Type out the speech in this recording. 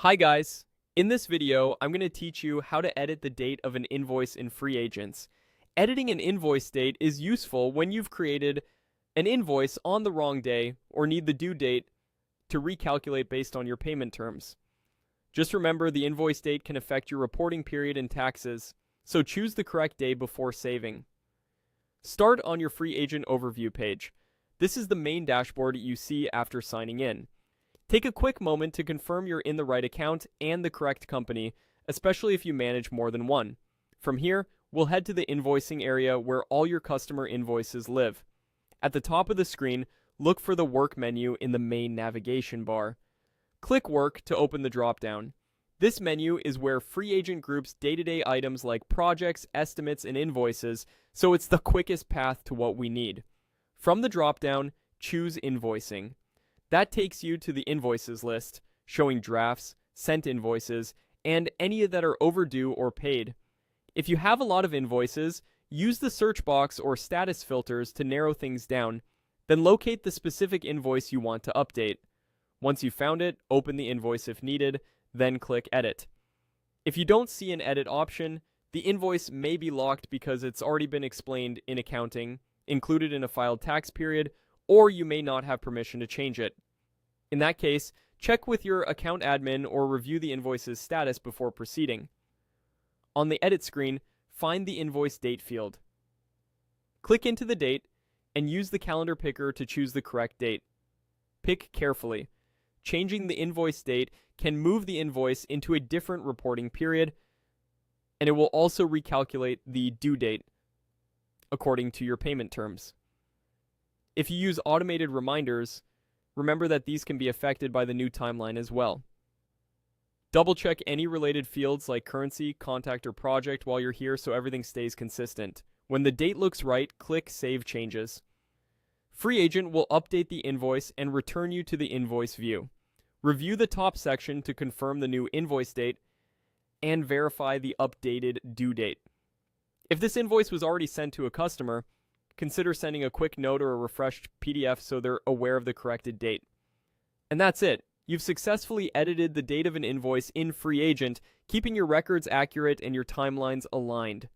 Hi guys! In this video, I'm going to teach you how to edit the date of an invoice in Freeagents. Editing an invoice date is useful when you've created an invoice on the wrong day or need the due date to recalculate based on your payment terms. Just remember the invoice date can affect your reporting period and taxes, so choose the correct day before saving. Start on your Freeagent overview page. This is the main dashboard you see after signing in. Take a quick moment to confirm you're in the right account and the correct company, especially if you manage more than one. From here, we'll head to the invoicing area where all your customer invoices live. At the top of the screen, look for the Work menu in the main navigation bar. Click Work to open the dropdown. This menu is where Freeagent groups day-to-day items like projects, estimates, and invoices, so it's the quickest path to what we need. From the dropdown, choose Invoicing. That takes you to the invoices list, showing drafts, sent invoices, and any that are overdue or paid. If you have a lot of invoices, use the search box or status filters to narrow things down, then locate the specific invoice you want to update. Once you've found it, open the invoice if needed, then click Edit. If you don't see an edit option, the invoice may be locked because it's already been explained in accounting, included in a filed tax period, or you may not have permission to change it. In that case, check with your account admin or review the invoice's status before proceeding. On the edit screen, find the invoice date field. Click into the date and use the calendar picker to choose the correct date. Pick carefully. Changing the invoice date can move the invoice into a different reporting period, and it will also recalculate the due date according to your payment terms. If you use automated reminders, remember that these can be affected by the new timeline as well. Double-check any related fields like currency, contact, or project while you're here so everything stays consistent. When the date looks right, click Save Changes. Freeagent will update the invoice and return you to the invoice view. Review the top section to confirm the new invoice date and verify the updated due date. If this invoice was already sent to a customer, consider sending a quick note or a refreshed PDF so they're aware of the corrected date. And that's it. You've successfully edited the date of an invoice in Freeagent, keeping your records accurate and your timelines aligned.